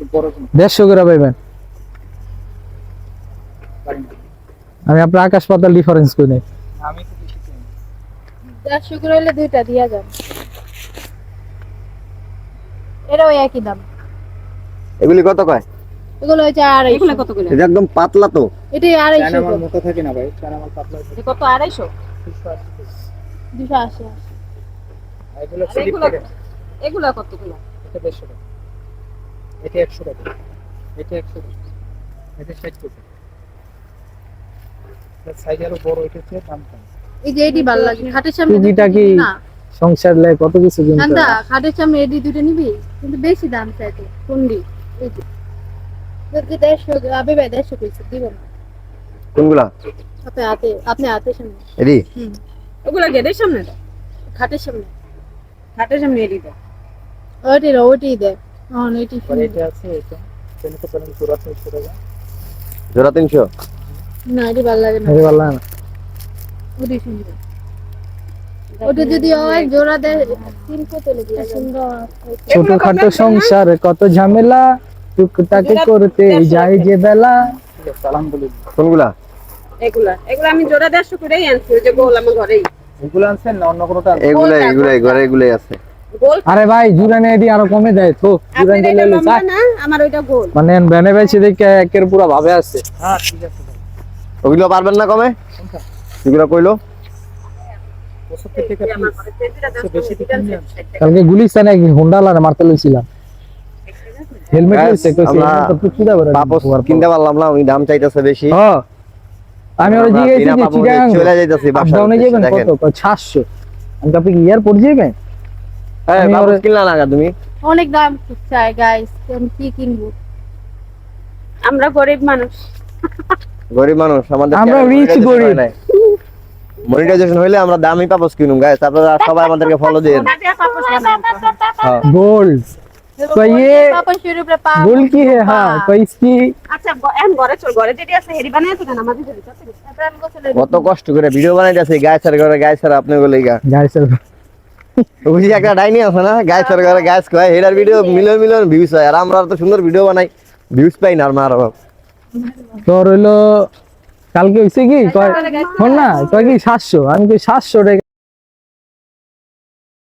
150 করে পাইবেন। আমি আপনার আকাশ পাতাল ডিফারেন্স করি নাই। আমি তো বেশি চাই। 150 করে হলে দুইটা দিয়া যান। এরাও একই দাম। এগুলি কত কয়? এগুলো হচ্ছে 250। এগুলা কত করে? এটা একদম পাতলা তো। এটাই চায়না 250 মাল করে। মোটা থাকে না ভাই, চায়না মাল পাতলা থাকে। কত 250? 280। আর এগুলো আর স্লিপ এগুলা থাকে। এগুলা কতগুলা? এটা 150 টাকা। এটা 100 টাকা। এটা 100 টাকা। এটা 60 টাকা। এর সাইজ আরো বড়, এটা হচ্ছে দাম কম। এই যে এডি ভালো লাগে, খাটের সামনে টুকিটা কি না সংসার লাই কত কিছু কিনতে ঠান্ডা, হয়। খাটের সামনে এডি দুটো নিবি, কিন্তু বেশি দাম চাইতো কোনডি এই যে যদি 150 আবে 150 কইছে দিব না। কোনগুলা? আপনি হাতে সামনে এডি? ওগুলা গেটের সামনে দাও। খাটের সামনে খাটের সামনে এডি দাও। ওইটি দে। ওইটি আর এটা আছে, এটা তো পারেন পুরো 300 টাকা। জোড়া 300? না এটি ভালো লাগে না, আরে ভালো না। ওইটি সুন্দর। ওটা যদি হয় জোড়া দেয় 300 চলে দিয়া সুন্দর। ছোটখাটো সংসার কত ঝামেলা, টুকটাকে করতে যাই যে বেলা। ঠিক আছে, আলহামদুলিল্লাহ। কোনগুলা? এগুলা আমি জোড়া 150 করেই আনছি, ওই যে গোল আমার ঘরেই। এগুলো আনছেন না অন্য কোনোটা? এগুলাই ঘরে এগুলাই আছে। গোল। আরে ভাই জুরানে এডি আরো কমে দেয় তো, আপনার জুরানে এটা লইলে লম্বা চাই না, আমার ওইটা গোল। মানে বেনে বেচে দেখে একের পুরো ভাবে আছে। হ্যাঁ ঠিক আছে ভাই। ওগুলো পারবেন না কমে? কোনটা? এগুলো কইলো 75 টাকা আমার পিস। ঘরে তেজিরা আচ্ছা, 10 বেশি টাকা কিনে আছে। কালকে গুলিস্তানে এক হোন্ডা লারে মারতে লইছিলাম, হেলমেট Guys, লইছে কইছে আমরা তো কিদা করে পাপস কিনতে পারলাম না, উনি দাম চাইতেছে বেশি। হ্যাঁ আমি ওরে আমরা জিজ্ঞাসা বিনা যে পাপসে চিটাগাং চলে যাইতাছি বাসার আপডাউনে উদ্দেশ্যে, যাবেন দেখেন। কত? কয় 700। আমি আপনি কি এয়ারপোর্ট যাবেন? হ্যাঁ, আমি পাপস ওরে- কিনলা না তুমি? অনেক দাম চাই গাইস, আমি কি কিনবো? আমরা গরিব মানুষ। গরিব মানুষ, আমাদের আমরা rich গরিব। মনিটাইজেশন হইলে আমরা দামি পাপস কিনুম গাইস, আপনারা সবাই আমাদেরকে ফলো দেন। হ্যাঁ। गोल्ड तो ये পাপা শুরু করে পা गोल्ड की है। हाँ तो इसकी আচ্ছা এখন ঘরে চল, ঘরে যেটি আছে হেরি বানায় তো কেন আমাদের জন্য? প্রেম গোসলে কত কষ্ট করে ভিডিও বানাইতেছে গাইসের ঘরে, গাইসের আপনি বলে গা गाइस বুঝি একটা ডাইনি আছে না, গাইসের ঘরে গাইস কয় header video million million views হয়, আর আমরা তো সুন্দর ভিডিও বানাই, ভিউজ পাই না। আর মার तो রইলো কালকে হইছে কি কয় শোন না কয় কি 700, আমি কই 700 টাকা